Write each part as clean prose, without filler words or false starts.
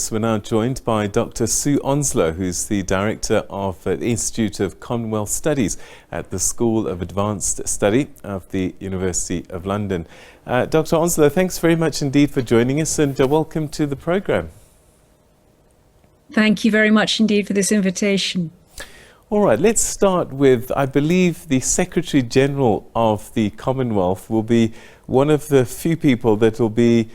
course, we're now joined by Dr. Sue Onslow, who's the Director of the Institute of Commonwealth Studies at the School of Advanced Study of the University of London. Dr. Onslow, thanks very much indeed for joining us, and welcome to the programme. Thank you very much indeed for this invitation. All right, let's start with, I believe the Secretary General of the Commonwealth will be one of the few people that will be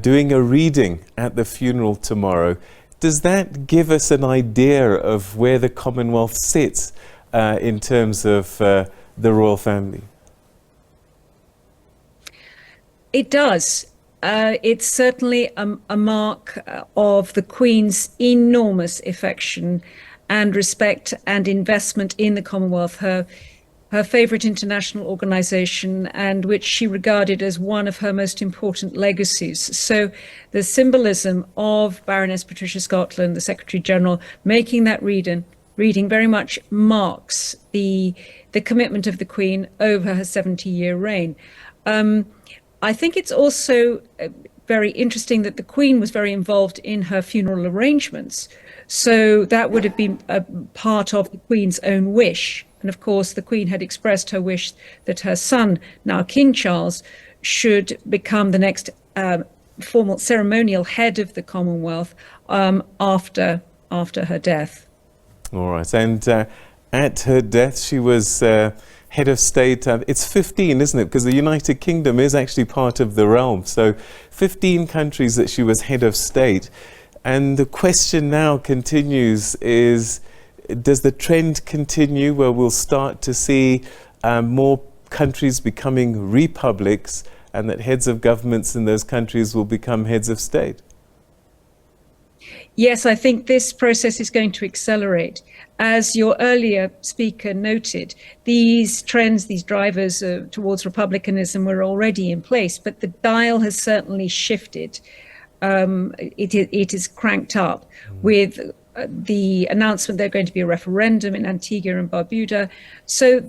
doing a reading at the funeral tomorrow. Does that give us an idea of where the Commonwealth sits in terms of the royal family? It does. It's certainly a mark of the Queen's enormous affection and respect and investment in the Commonwealth, her favourite international organisation, and which she regarded as one of her most important legacies. So the symbolism of Baroness Patricia Scotland, the Secretary General, making that reading very much marks the commitment of the Queen over her 70-year reign. I think it's also very interesting that the Queen was very involved in her funeral arrangements. So that would have been a part of the Queen's own wish. And of course, the Queen had expressed her wish that her son, now King Charles, should become the next formal ceremonial head of the Commonwealth after her death. All right. And at her death, she was head of state. It's 15, isn't it? Because the United Kingdom is actually part of the realm. So 15 countries that she was head of state. And the question now continues is, does the trend continue where we'll start to see more countries becoming republics and that heads of governments in those countries will become heads of state? Yes, I think this process is going to accelerate. As your earlier speaker noted, these trends, these drivers towards republicanism were already in place, but the dial has certainly shifted. It is cranked up with the announcement there's going to be a referendum in Antigua and Barbuda. So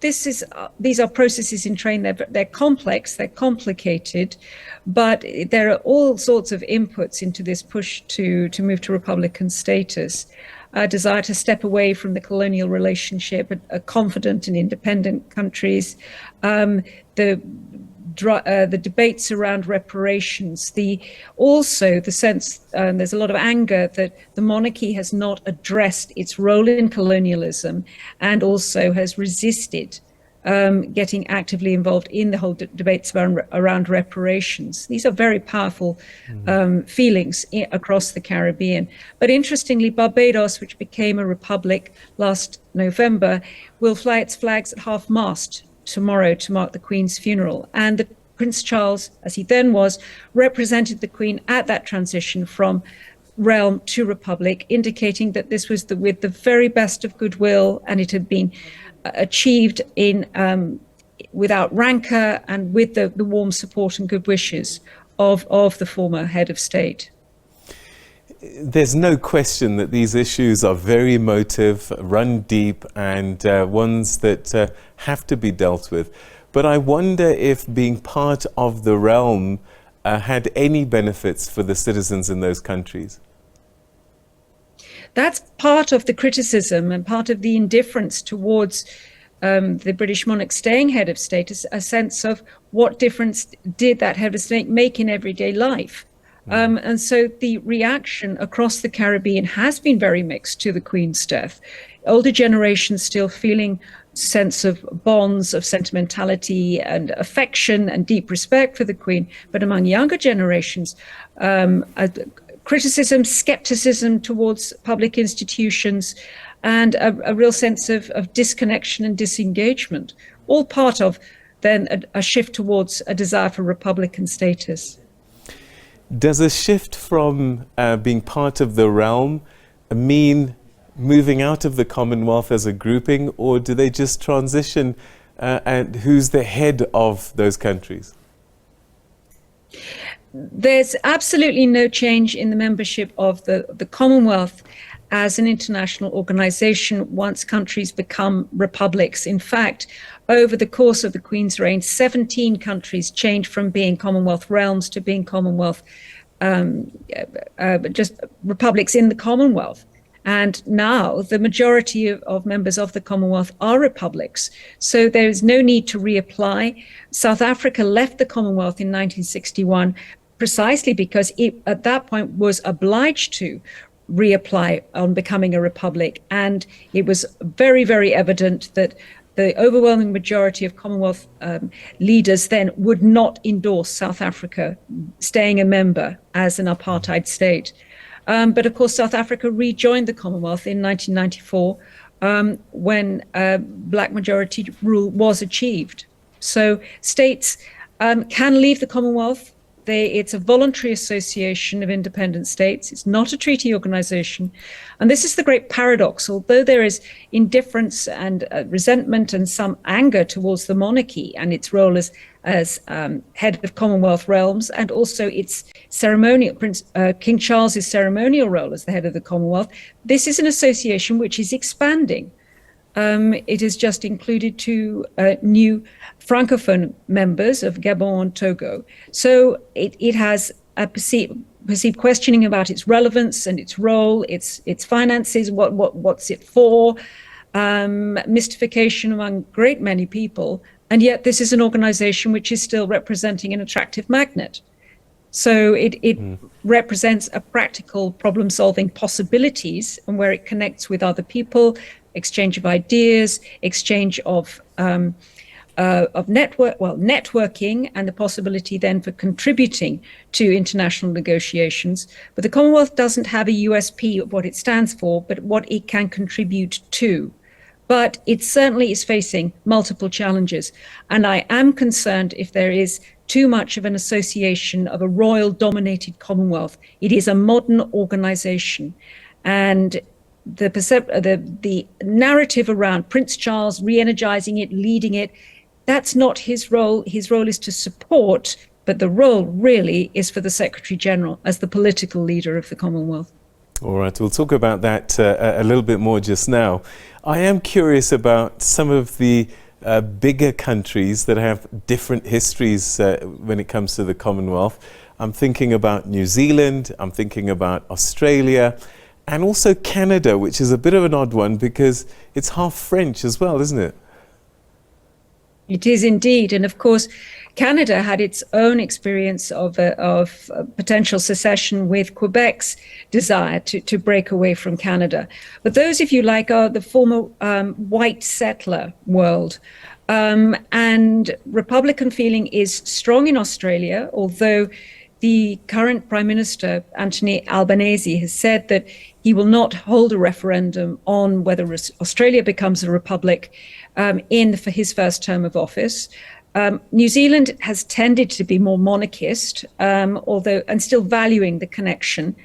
these are processes in train. They're complex, they're complicated, but there are all sorts of inputs into this push to move to Republican status. A desire to step away from the colonial relationship, a confident and independent countries, the debates around reparations, also the sense, there's a lot of anger that the monarchy has not addressed its role in colonialism and also has resisted getting actively involved in the whole debates around reparations. These are very powerful feelings across the Caribbean. But interestingly, Barbados, which became a republic last November, will fly its flags at half-mast tomorrow to mark the Queen's funeral. And Prince Charles, as he then was, represented the Queen at that transition from realm to republic, indicating that this was with the very best of goodwill, and it had been achieved without rancor and with the warm support and good wishes of the former head of state. There's no question that these issues are very emotive, run deep, and ones that have to be dealt with. But I wonder if being part of the realm had any benefits for the citizens in those countries. That's part of the criticism and part of the indifference towards the British monarch staying head of state, a sense of what difference did that head of state make in everyday life. And so the reaction across the Caribbean has been very mixed to the Queen's death. Older generations still feeling sense of bonds, of sentimentality and affection and deep respect for the Queen. But among younger generations, criticism, skepticism towards public institutions, and a real sense of disconnection and disengagement, all part of then a shift towards a desire for Republican status. Does a shift from being part of the realm mean moving out of the Commonwealth as a grouping, or do they just transition and who's the head of those countries? There's absolutely no change in the membership of the Commonwealth as an international organization once countries become republics. In fact, over the course of the Queen's reign, 17 countries changed from being Commonwealth realms to being Commonwealth just republics in the Commonwealth. And now the majority of members of the Commonwealth are republics. So there is no need to reapply. South Africa left the Commonwealth in 1961 precisely because it, at that point, was obliged to reapply on becoming a republic. And it was very, very evident that the overwhelming majority of Commonwealth leaders then would not endorse South Africa staying a member as an apartheid state. But of course, South Africa rejoined the Commonwealth in 1994 when black majority rule was achieved. So states can leave the Commonwealth. It's a voluntary association of independent states. It's not a treaty organization. And this is the great paradox. Although there is indifference and resentment and some anger towards the monarchy and its role as head of Commonwealth realms, and also its ceremonial, King Charles's ceremonial role as the head of the Commonwealth, this is an association which is expanding. It has just included 2 new Francophone members of Gabon and Togo. So it has a perceived questioning about its relevance and its role, its finances, what's it for, mystification among a great many people. And yet this is an organization which is still representing an attractive magnet. So it represents a practical problem-solving possibilities and where it connects with other people, exchange of ideas, exchange of networking, and the possibility then for contributing to international negotiations. But the Commonwealth doesn't have a USP of what it stands for, but what it can contribute to. But it certainly is facing multiple challenges. And I am concerned if there is too much of an association of a royal-dominated Commonwealth. It is a modern organization. And the narrative around Prince Charles re-energizing it, leading it, that's not his role. His role is to support, but the role really is for the Secretary General as the political leader of the Commonwealth. All right, we'll talk about that a little bit more just now. I am curious about some of the bigger countries that have different histories when it comes to the Commonwealth. I'm thinking about New Zealand, I'm thinking about Australia, and also Canada, which is a bit of an odd one because it's half French as well, isn't it? It is indeed. And of course, Canada had its own experience of potential secession with Quebec's desire to break away from Canada. But those, if you like, are the former white settler world. And Republican feeling is strong in Australia, although the current Prime Minister, Anthony Albanese, has said that he will not hold a referendum on whether Australia becomes a republic for his first term of office. New Zealand has tended to be more monarchist, although and still valuing the connection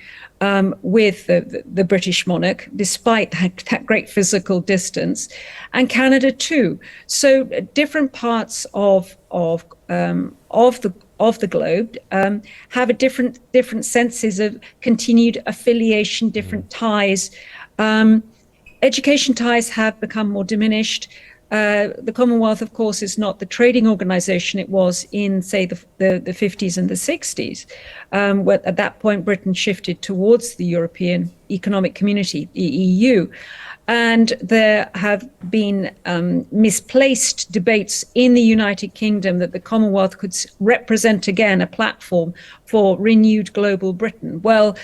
with the British monarch, despite that great physical distance, and Canada too. So different parts of the globe have a different senses of continued affiliation, different ties. Education ties have become more diminished. The Commonwealth, of course, is not the trading organization it was in, say, the 50s and the 60s. Where at that point, Britain shifted towards the European Economic Community, the EU. And there have been misplaced debates in the United Kingdom that the Commonwealth could represent again a platform for renewed global Britain. Well,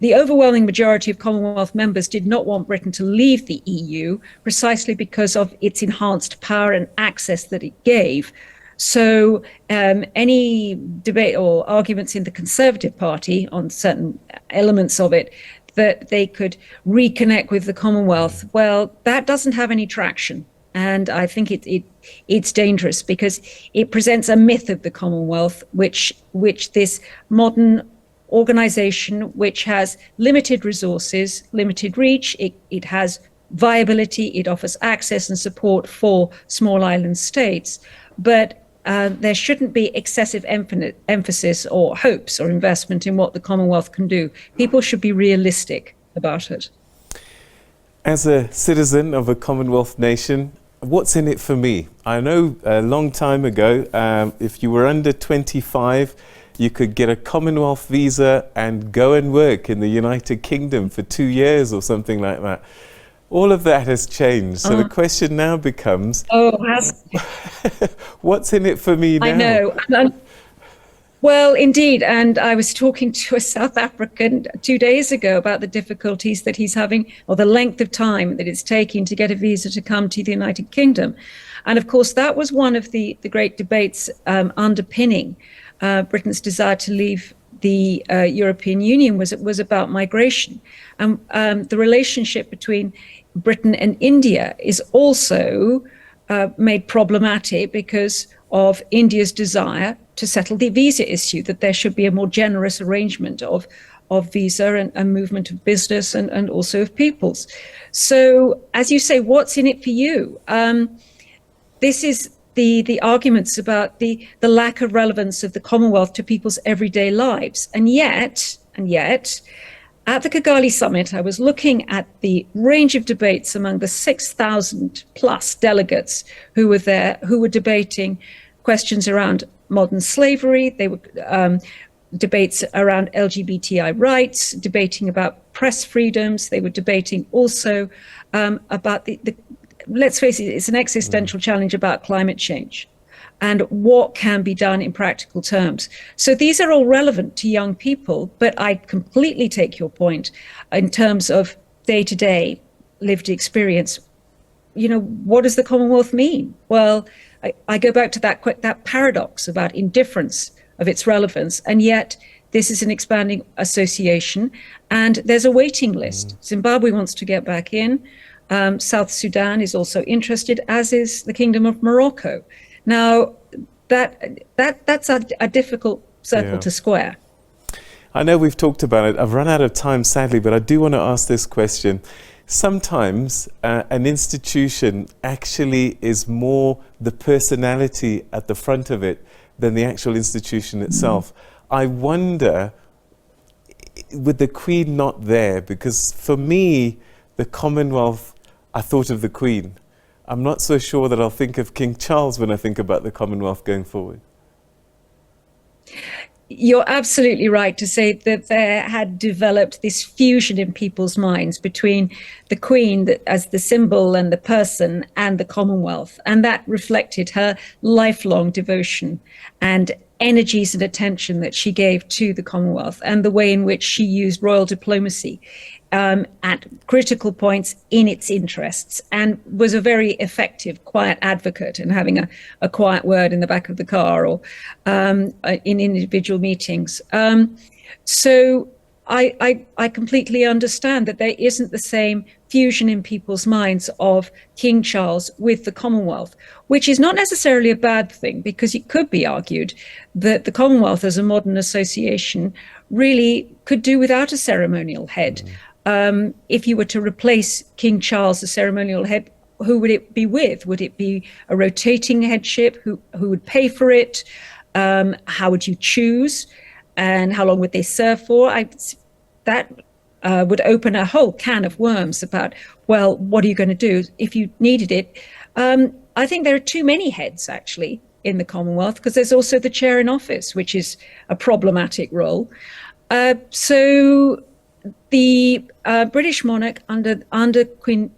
the overwhelming majority of Commonwealth members did not want Britain to leave the EU precisely because of its enhanced power and access that it gave. So any debate or arguments in the Conservative Party on certain elements of it that they could reconnect with the Commonwealth, well, that doesn't have any traction. And I think it's dangerous because it presents a myth of the Commonwealth, which this modern organization, which has limited resources, limited reach, it has viability, it offers access and support for small island states, but there shouldn't be excessive emphasis or hopes or investment in what the Commonwealth can do. People should be realistic about it. As a citizen of a Commonwealth nation, what's in it for me? I know a long time ago, if you were under 25, you could get a Commonwealth visa and go and work in the United Kingdom for 2 years or something like that. All of that has changed. So the question now becomes, what's in it for me now? I know. Well, indeed. And I was talking to a South African 2 days ago about the difficulties that he's having, or the length of time that it's taking to get a visa to come to the United Kingdom. And of course, that was one of the great debates underpinning Britain's desire to leave the European Union was about migration. And the relationship between Britain and India is also made problematic because of India's desire to settle the visa issue, that there should be a more generous arrangement of visa and movement of business and also of peoples. So, as you say, what's in it for you? This is the arguments about the lack of relevance of the Commonwealth to people's everyday lives. And yet, at the Kigali summit, I was looking at the range of debates among the 6,000 plus delegates who were there, who were debating questions around modern slavery. They were debates around LGBTI rights, debating about press freedoms. They were debating also about the let's face it, it's an existential challenge about climate change and what can be done in practical terms. So these are all relevant to young people, but I completely take your point in terms of day-to-day lived experience. You know, what does the Commonwealth mean? Well, I go back to that paradox about indifference of its relevance, and yet this is an expanding association, and there's a waiting list. Zimbabwe wants to get back in. South Sudan is also interested, as is the Kingdom of Morocco. Now, that's a difficult circle to square. I know we've talked about it. I've run out of time, sadly, but I do want to ask this question. Sometimes an institution actually is more the personality at the front of it than the actual institution itself. I wonder, with the Queen not there, because for me, the Commonwealth, I thought of the Queen. I'm not so sure that I'll think of King Charles when I think about the Commonwealth going forward. You're absolutely right to say that there had developed this fusion in people's minds between the Queen as the symbol and the person and the Commonwealth. And that reflected her lifelong devotion and energies and attention that she gave to the Commonwealth, and the way in which she used royal diplomacy at critical points in its interests, and was a very effective, quiet advocate, and having a quiet word in the back of the car or in individual meetings. So I completely understand that there isn't the same fusion in people's minds of King Charles with the Commonwealth, which is not necessarily a bad thing, because it could be argued that the Commonwealth as a modern association really could do without a ceremonial head. If you were to replace King Charles, the ceremonial head, who would it be with? Would it be a rotating headship? Who would pay for it? How would you choose? And how long would they serve for? That would open a whole can of worms about, well, what are you going to do if you needed it? I think there are too many heads, actually, in the Commonwealth, because there's also the chair in office, which is a problematic role. So the British monarch under Queen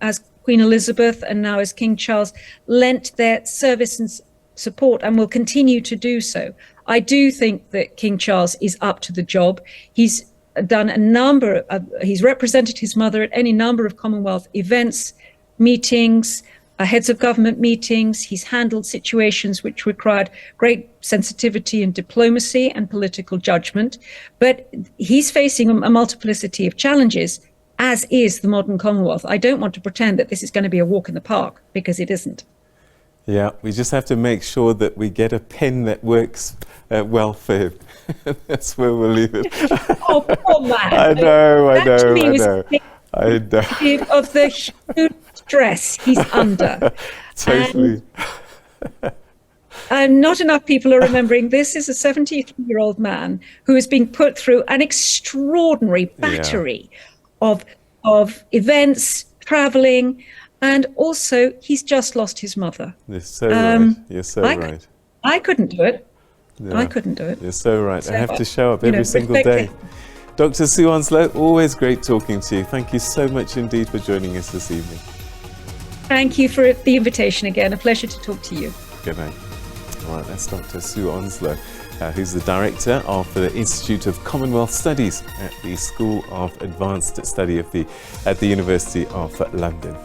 Elizabeth and now as King Charles lent their service and support, and will continue to do so. I do think that King Charles is up to the job. He's done he's represented his mother at any number of Commonwealth events, meetings, heads of government meetings. He's handled situations which required great sensitivity and diplomacy and political judgment. But he's facing a multiplicity of challenges, as is the modern Commonwealth. I don't want to pretend that this is going to be a walk in the park, because it isn't. Yeah, we just have to make sure that we get a pen that works well for him. That's where we'll leave it. Oh, poor man. I know. Of the huge stress he's under. Totally. And not enough people are remembering this is a 73-year-old man who has been put through an extraordinary battery of events, traveling, and also he's just lost his mother. You're so right. You're so right. I couldn't do it. Yeah. I couldn't do it. You're so right. So, I have to show up you know, every single day. respect Dr. Sue Onslow, always great talking to you. Thank you so much indeed for joining us this evening. Thank you for the invitation again. A pleasure to talk to you. Good night. All right, that's Dr. Sue Onslow, who's the director of the Institute of Commonwealth Studies at the School of Advanced Study at the University of London.